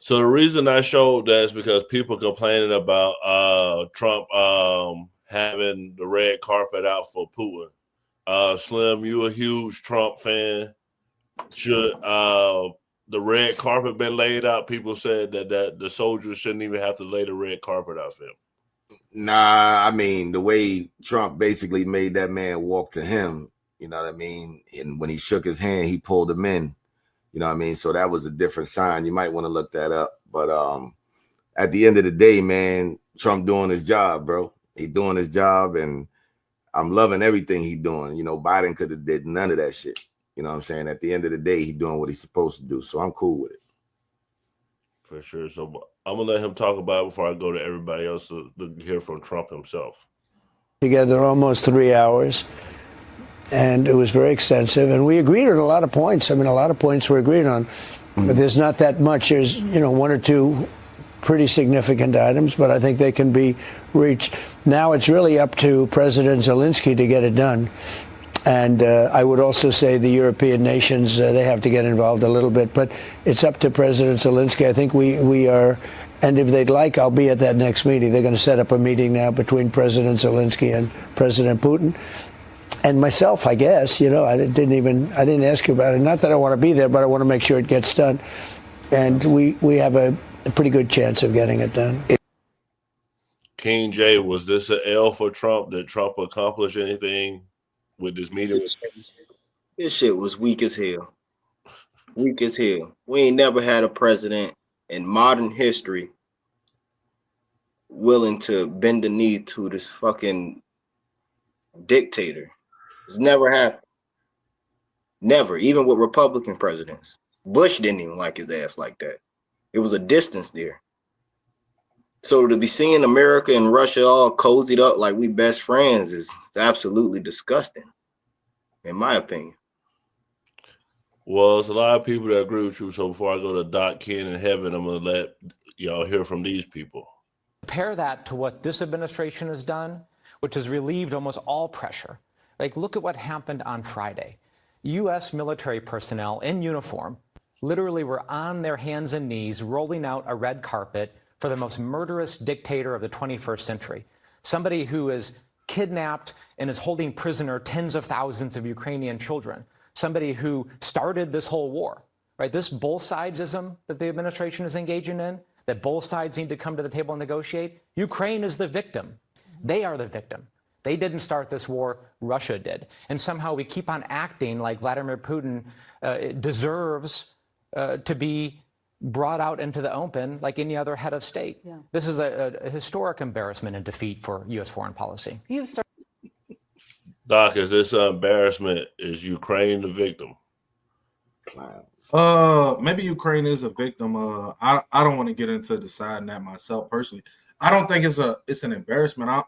So the reason I showed that is because people complaining about Trump having the red carpet out for Putin. Slim, you a huge Trump fan. Should the red carpet been laid out? People said that the soldiers shouldn't even have to lay the red carpet out for him. Nah, I mean, the way Trump basically made that man walk to him, you know what I mean? And when he shook his hand, he pulled him in. You know what I mean? So that was a different sign. You might want to look that up. But at the end of the day, man, Trump doing his job, bro. He doing his job, and I'm loving everything he doing. You know, Biden could have did none of that shit. You know what I'm saying? At the end of the day, he doing what he's supposed to do. So I'm cool with it. For sure. So I'm going to let him talk about it before I go to everybody else to hear from Trump himself. Together almost 3 hours. And it was very extensive, and we agreed on a lot of points. I mean, a lot of points we're agreed on. But there's not that much. There's, one or two pretty significant items, but I think they can be reached. Now it's really up to President Zelensky to get it done. And I would also say the European nations, they have to get involved a little bit. But it's up to President Zelensky. I think we are, and if they'd like, I'll be at that next meeting. They're going to set up a meeting now between President Zelensky and President Putin. And myself, I guess, I didn't ask you about it. Not that I want to be there, but I want to make sure it gets done. And we have a pretty good chance of getting it done. King J, was this an L for Trump? Did Trump accomplish anything with this meeting? This shit was weak as hell. Weak as hell. We ain't never had a president in modern history willing to bend the knee to this fucking dictator. It's never happened. Never, even with Republican presidents. Bush didn't even like his ass like that. It was a distance there. So to be seeing America and Russia all cozied up like we best friends is absolutely disgusting, in my opinion. Well, there's a lot of people that agree with you. So before I go to Doc Ken in heaven, I'm going to let y'all hear from these people. Compare that to what this administration has done, which has relieved almost all pressure. Like, look at what happened on Friday. U.S. military personnel in uniform literally were on their hands and knees rolling out a red carpet for the most murderous dictator of the 21st century. Somebody who is kidnapped and is holding prisoner tens of thousands of Ukrainian children. Somebody who started this whole war, right? This both sidesism that the administration is engaging in, that both sides need to come to the table and negotiate. Ukraine is the victim. They are the victim. They didn't start this war, Russia did. And somehow we keep on acting like Vladimir Putin deserves to be brought out into the open like any other head of state. Yeah. This is a historic embarrassment and defeat for U.S. foreign policy. Doc, is this embarrassment? Is Ukraine the victim? Maybe Ukraine is a victim. I don't want to get into deciding that myself personally. I don't think it's an embarrassment.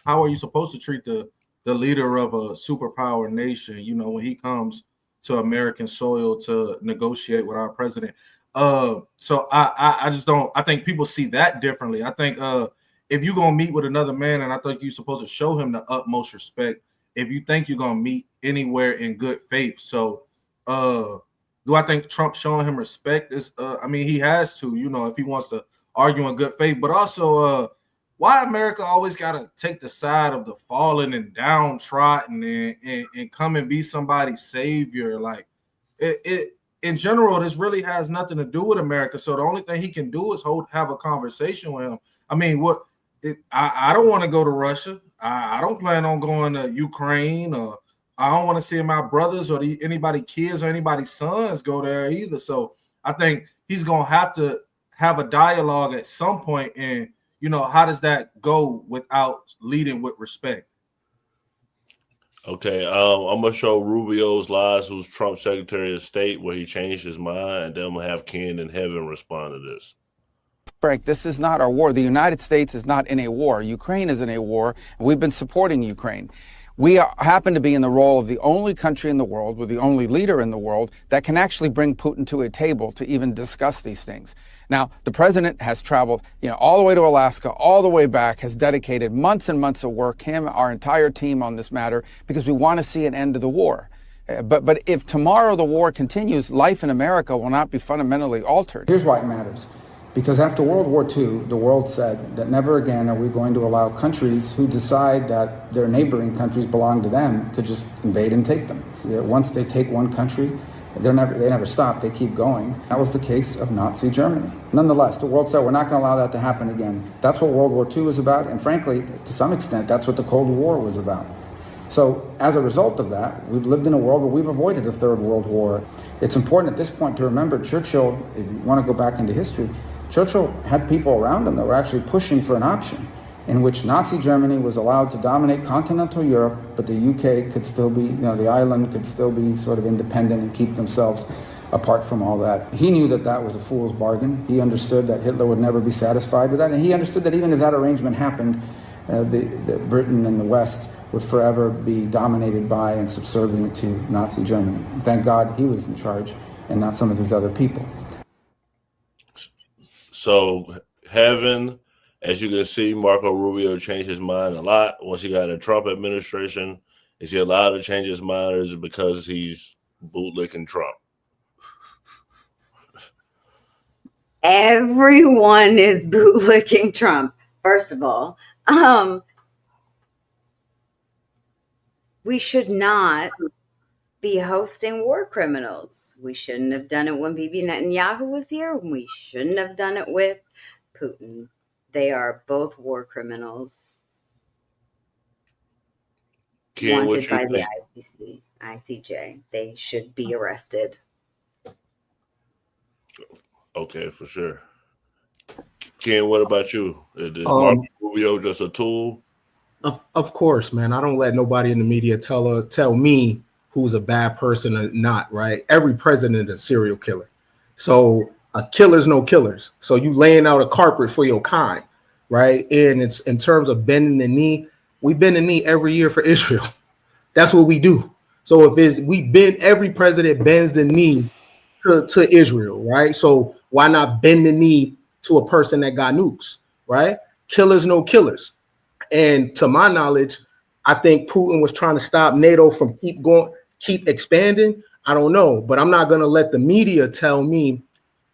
How are you supposed to treat the leader of a superpower nation, when he comes to American soil to negotiate with our president? So I just don't. I think people see that differently. I think if you're going to meet with another man, and I think you're supposed to show him the utmost respect if you think you're going to meet anywhere in good faith. So do I think Trump showing him respect is, he has to, if he wants to argue in good faith, but also why America always got to take the side of the fallen and downtrodden and come and be somebody's savior. Like it in general, this really has nothing to do with America. So the only thing he can do is have a conversation with him. I don't want to go to Russia. I don't plan on going to Ukraine, or I don't want to see my brothers or anybody kids or anybody's sons go there either. So I think he's going to have to have a dialogue at some point. And, how does that go without leading with respect? Okay, I'm going to show Rubio's lies, who's Trump's Secretary of State, where he changed his mind, and then I'm going to have Ken in heaven respond to this. Frank, this is not our war. The United States is not in a war. Ukraine is in a war, and we've been supporting Ukraine. We happen to be in the role of the only country in the world, with the only leader in the world, that can actually bring Putin to a table to even discuss these things. Now, the president has traveled, all the way to Alaska, all the way back, has dedicated months and months of work, our entire team on this matter, because we want to see an end to the war. But if tomorrow the war continues, life in America will not be fundamentally altered. Here's why it matters. Because after World War II, the world said that never again are we going to allow countries who decide that their neighboring countries belong to them to just invade and take them. Once they take one country, they never stop, they keep going. That was the case of Nazi Germany. Nonetheless, the world said we're not going to allow that to happen again. That's what World War II was about, and frankly, to some extent, that's what the Cold War was about. So as a result of that, we've lived in a world where we've avoided a third world war. It's important at this point to remember Churchill, if you want to go back into history, Churchill had people around him that were actually pushing for an option in which Nazi Germany was allowed to dominate continental Europe, but the UK could still be, the island could still be sort of independent and keep themselves apart from all that. He knew that that was a fool's bargain. He understood that Hitler would never be satisfied with that, and he understood that even if that arrangement happened, the Britain and the West would forever be dominated by and subservient to Nazi Germany. Thank God he was in charge and not some of these other people. So having, as you can see, Marco Rubio changed his mind a lot once he got in the Trump administration. Is he allowed to change his mind, or is it because he's bootlicking Trump? Everyone is bootlicking Trump, first of all. We should not be hosting war criminals. We shouldn't have done it when Bibi Netanyahu was here. We shouldn't have done it with Putin. They are both war criminals. Wanted by the ICJ. They should be arrested. Okay, for sure. Ken, what about you? Is Marco Rubio just a tool? Of course, man. I don't let nobody in the media tell me who's a bad person or not, right? Every president is a serial killer. So a killer's no killers. So you laying out a carpet for your kind, right? And it's in terms of bending the knee, we bend the knee every year for Israel. That's what we do. So every president bends the knee to Israel, right? So why not bend the knee to a person that got nukes, right? Killers, no killers. And to my knowledge, I think Putin was trying to stop NATO from keep expanding. I don't know, but I'm not going to let the media tell me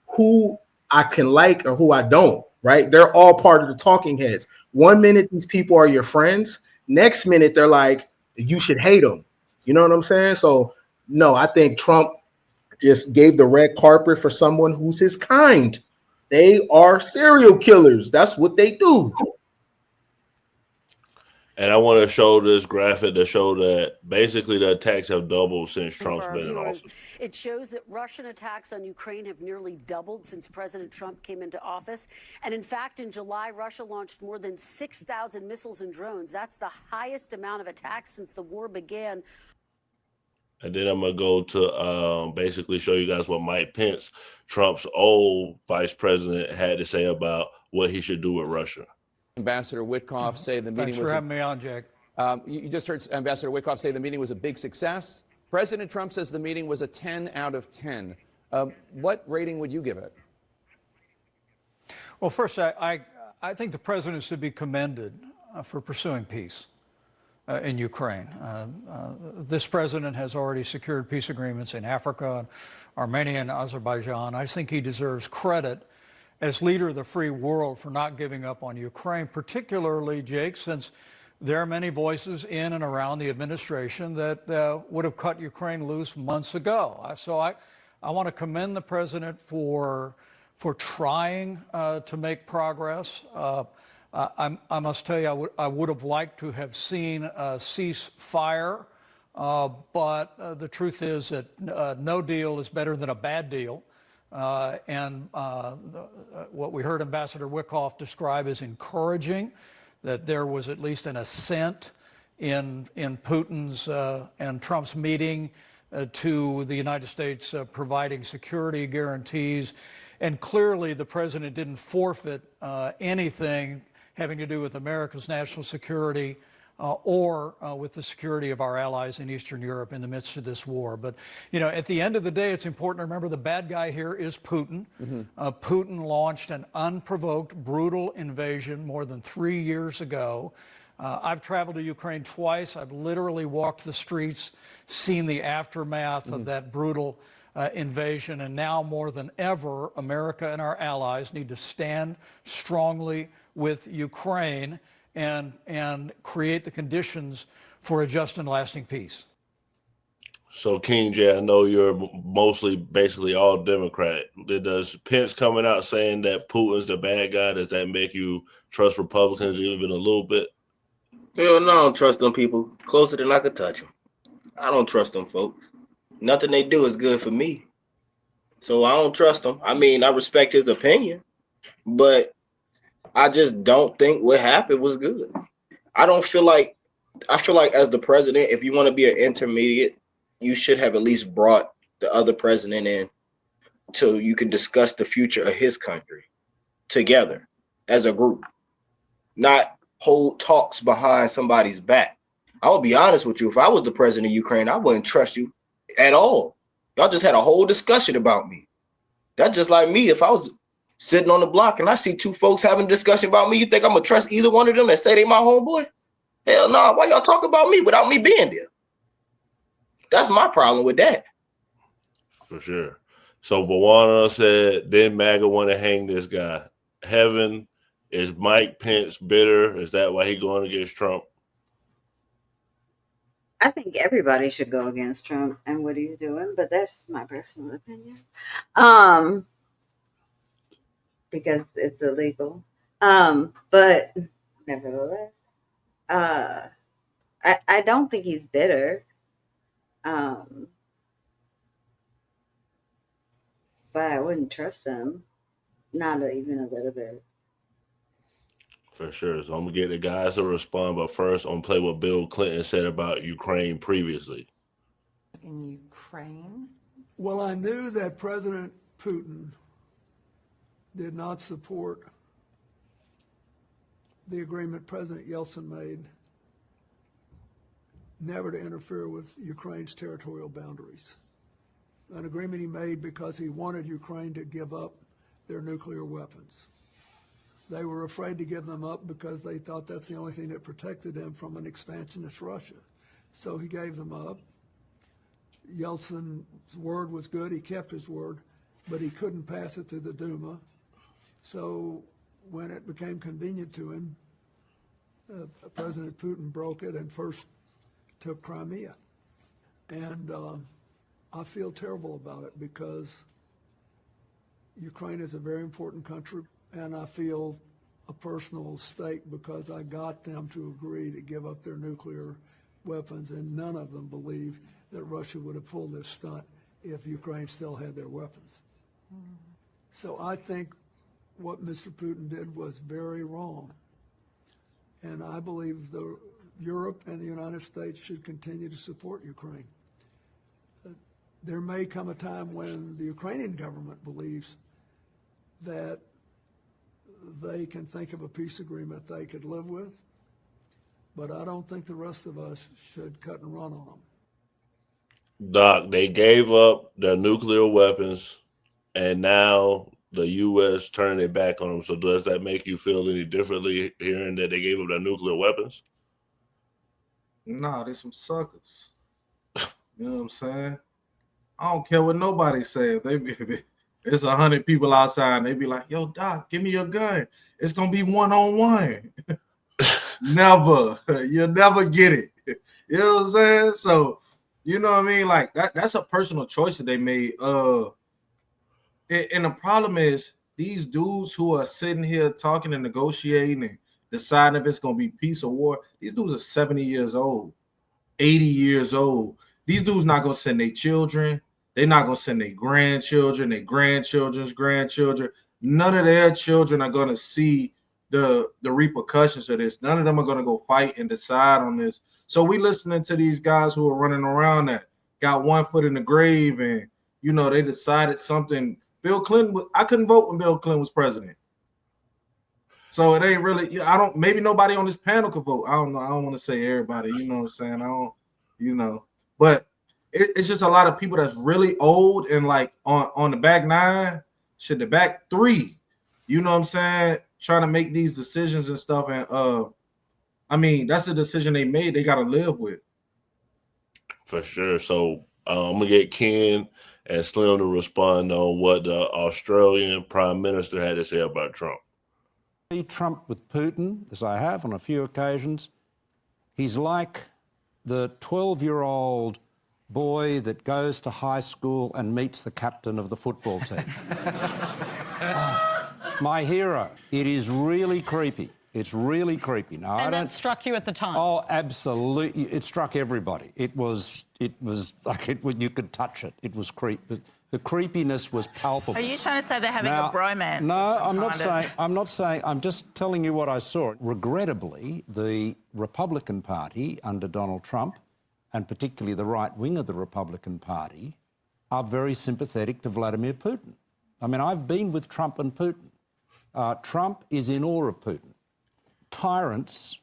who I can like or who I don't, right? They're all part of the talking heads. 1 minute, these people are your friends. Next minute, they're like, you should hate them. You know what I'm saying? So, no, I think Trump just gave the red carpet for someone who's his kind. They are serial killers. That's what they do. And I want to show this graphic to show that basically the attacks have doubled since Trump's been in office. It shows that Russian attacks on Ukraine have nearly doubled since President Trump came into office. And in fact, in July, Russia launched more than 6,000 missiles and drones. That's the highest amount of attacks since the war began. And then I'm going to go to basically show you guys what Mike Pence, Trump's old vice president, had to say about what he should do with Russia. Ambassador Witkoff say the meeting was... Thanks for having me on, Jake. You just heard Ambassador Witkoff say the meeting was a big success. President Trump says the meeting was a 10 out of 10. What rating would you give it? Well, first, I think the president should be commended for pursuing peace in Ukraine. This president has already secured peace agreements in Africa, Armenia, and Azerbaijan. I think he deserves credit as leader of the free world for not giving up on Ukraine, particularly, Jake, since there are many voices in and around the administration that would have cut Ukraine loose months ago. So I want to commend the president for trying to make progress. I must tell you, I would have liked to have seen a ceasefire, but the truth is that no deal is better than a bad deal. What we heard Ambassador Witkoff describe is encouraging, that there was at least an assent in Putin's and Trump's meeting to the United States providing security guarantees. And clearly the president didn't forfeit anything having to do with America's national security or with the security of our allies in Eastern Europe in the midst of this war. But, at the end of the day, it's important to remember the bad guy here is Putin. Mm-hmm. Putin launched an unprovoked, brutal invasion more than 3 years ago. I've traveled to Ukraine twice. I've literally walked the streets, seen the aftermath of that brutal invasion. And now more than ever, America and our allies need to stand strongly with Ukraine and create the conditions for a just and lasting peace. So, King J, I know you're mostly basically all Democrat. Does Pence coming out saying that Putin's the bad guy, does that make you trust Republicans even a little bit? Hell no, I don't trust them people closer than I could touch them. I don't trust them folks. Nothing they do is good for me. So I don't trust him. I mean, I respect his opinion, but I just don't think what happened was good. I feel like as the president, if you want to be an intermediate, you should have at least brought the other president in so you can discuss the future of his country together as a group, not hold talks behind somebody's back. I'll be honest with you. If I was the president of Ukraine, I wouldn't trust you at all. Y'all just had a whole discussion about me. That's just like me. If I was sitting on the block and I see two folks having a discussion about me, you think I'm going to trust either one of them and say they my homeboy? Hell no. Nah. Why y'all talk about me without me being there? That's my problem with that. For sure. So Bawana said, then MAGA want to hang this guy. Heaven, is Mike Pence bitter? Is that why he going against Trump? I think everybody should go against Trump and what he's doing, but that's my personal opinion. Because it's illegal. But nevertheless, I don't think he's bitter. But I wouldn't trust him, not even a little bit. For sure. So I'm going to get the guys to respond, but first I'm going to play what Bill Clinton said about Ukraine previously. In Ukraine? Well, I knew that President Putin did not support the agreement President Yeltsin made never to interfere with Ukraine's territorial boundaries. An agreement he made because he wanted Ukraine to give up their nuclear weapons. They were afraid to give them up because they thought that's the only thing that protected them from an expansionist Russia. So he gave them up. Yeltsin's word was good. He kept his word, but he couldn't pass it through the Duma. So when it became convenient to him, President Putin broke it and first took Crimea. And I feel terrible about it because Ukraine is a very important country, and I feel a personal stake because I got them to agree to give up their nuclear weapons, and none of them believe that Russia would have pulled this stunt if Ukraine still had their weapons. So I think what Mr. Putin did was very wrong. And I believe Europe and the United States should continue to support Ukraine. There may come a time when the Ukrainian government believes that they can think of a peace agreement they could live with, but I don't think the rest of us should cut and run on them. Doc, they gave up their nuclear weapons, and now the U.S. turning it back on them. So does that make you feel any differently hearing that they gave up their nuclear weapons? Nah, they're some suckers. You know what I'm saying? I don't care what nobody says. There's 100 people outside, and they be like, yo, Doc, give me your gun. It's going to be one-on-one. Never. You'll never get it. You know what I'm saying? So, you know what I mean? Like, that's a personal choice that they made. And the problem is, these dudes who are sitting here talking and negotiating and deciding if it's going to be peace or war, these dudes are 70 years old, 80 years old. These dudes not going to send their children. They're not going to send their grandchildren, their grandchildren's grandchildren. None of their children are going to see the repercussions of this. None of them are going to go fight and decide on this. So we listening to these guys who are running around that got one foot in the grave and, you know, they decided something. Bill Clinton, I couldn't vote when Bill Clinton was president. So it ain't really, maybe nobody on this panel could vote. I don't know. I don't want to say everybody, you know what I'm saying? But it's just a lot of people that's really old and like on the back nine, the back three, you know what I'm saying? Trying to make these decisions and stuff. And I mean, that's the decision they made. They got to live with. For sure. So I'm gonna get Ken and Slim to respond on what the Australian Prime Minister had to say about Trump. Trump with Putin, as I have on a few occasions, he's like the 12-year-old boy that goes to high school and meets the captain of the football team. My hero. It is really creepy. It's really creepy. Now, and that struck you at the time? Oh, absolutely. It struck everybody. It was like you could touch it. It was the creepiness was palpable. Are you trying to say they're having a bromance? No, I'm not saying. I'm just telling you what I saw. Regrettably, the Republican Party under Donald Trump, and particularly the right wing of the Republican Party, are very sympathetic to Vladimir Putin. I mean, I've been with Trump and Putin. Trump is in awe of Putin. Tyrants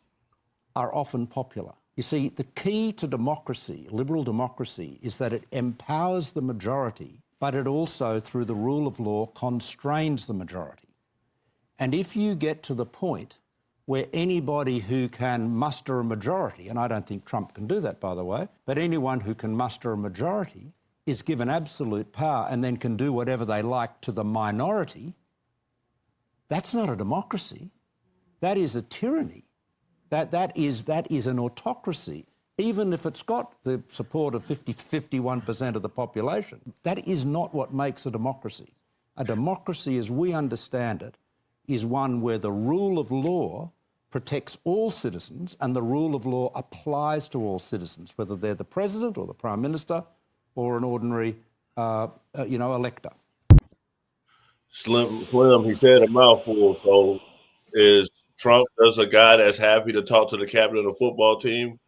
are often popular. You see, the key to democracy, liberal democracy, is that it empowers the majority, but it also, through the rule of law, constrains the majority. And if you get to the point where anybody who can muster a majority, and I don't think Trump can do that, by the way, but anyone who can muster a majority is given absolute power and then can do whatever they like to the minority, that's not a democracy. That is a tyranny. That is an autocracy, even if it's got the support of 51% of the population. That is not what makes a democracy. A democracy, as we understand it, is one where the rule of law protects all citizens and the rule of law applies to all citizens, whether they're the president or the prime minister or an ordinary, elector. Slim, he said a mouthful. So is Trump just a guy that's happy to talk to the captain of the football team?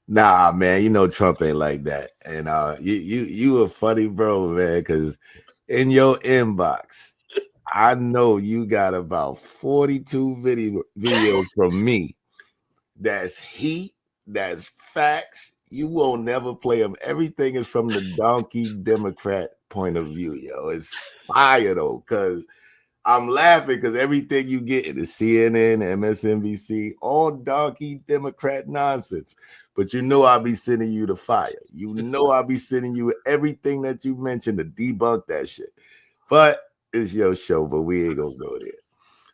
Nah, man, you know Trump ain't like that. And you a funny bro, man, because in your inbox, I know you got about 42 videos from me. That's heat, that's facts. You won't never play them. Everything is from the donkey Democrat point of view, yo. It's fire though, because I'm laughing because everything you get is CNN, MSNBC, all donkey Democrat nonsense. But you know I'll be sending you the fire. You know I'll be sending you everything that you mentioned to debunk that shit. But it's your show, but we ain't gonna go there.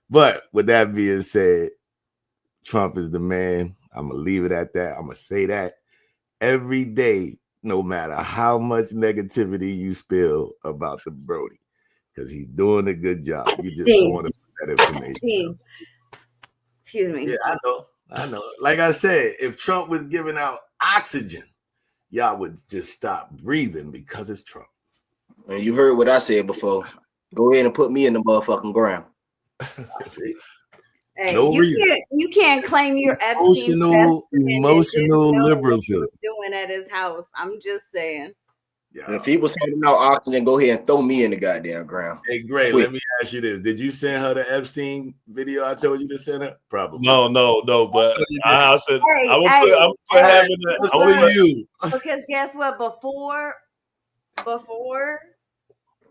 But with that being said, Trump is the man. I'm gonna leave it at that. I'm gonna say that every day, no matter how much negativity you spill about the Brody. Because he's doing a good job. You just don't want to put that information. Excuse me. Yeah, I know. Like I said, if Trump was giving out oxygen, y'all would just stop breathing because it's Trump. And you heard what I said before. Go ahead and put me in the motherfucking ground. Hey, no reason. You can't claim your emotional liberalism doing at his house. I'm just saying. Yeah. If he was handing out oxygen, go ahead and throw me in the goddamn ground. Hey, Gray, let me ask you this. Did you send her the Epstein video I told you to send her? Probably. No, but I said, because guess what? Before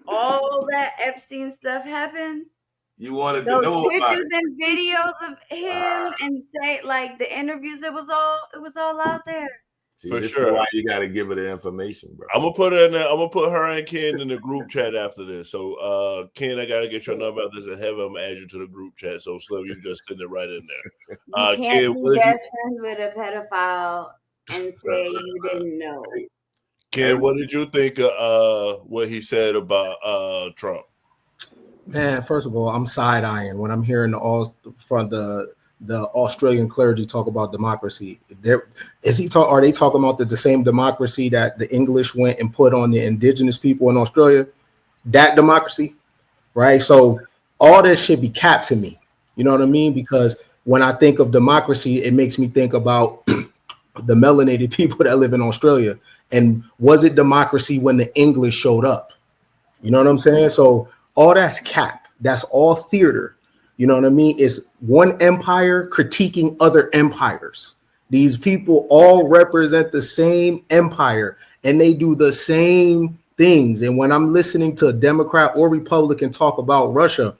all that Epstein stuff happened, you wanted to know pictures and videos of him and say like the interviews, it was all out there. See, this is why you got to give her the information, bro. I'm gonna put her in there. I'm gonna put her and Ken in the group chat after this. So, Ken, I gotta get your number after this and have him add you to the group chat. So, Slim, you just send it right in there. You can't be best friends with a pedophile and say you didn't know. Ken, what did you think of what he said about Trump? Man, first of all, I'm side-eyeing when I'm hearing the Australian clergy talk about democracy. Are they talking about the same democracy that the English went and put on the indigenous people in Australia? That democracy, right? So all this should be capped to me. You know what I mean? Because when I think of democracy, it makes me think about the melanated people that live in Australia. And was it democracy when the English showed up? You know what I'm saying? So all that's cap. That's all theater. You know what I mean? It's one empire critiquing other empires. These people all represent the same empire and they do the same things. And when I'm listening to a Democrat or Republican talk about Russia,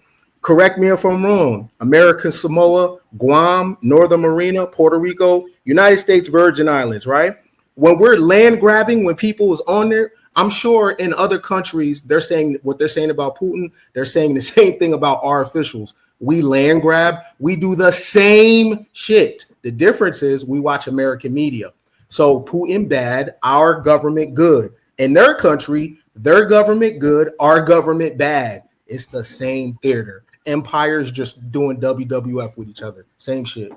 correct me if I'm wrong, American Samoa, Guam, Northern Marina, Puerto Rico, United States Virgin Islands, right? When we're land grabbing, when people is on there, I'm sure in other countries, they're saying what they're saying about Putin. They're saying the same thing about our officials. We land grab. We do the same shit. The difference is we watch American media. So Putin bad, our government good. In their country, their government good, our government bad. It's the same theater. Empires just doing WWF with each other. Same shit.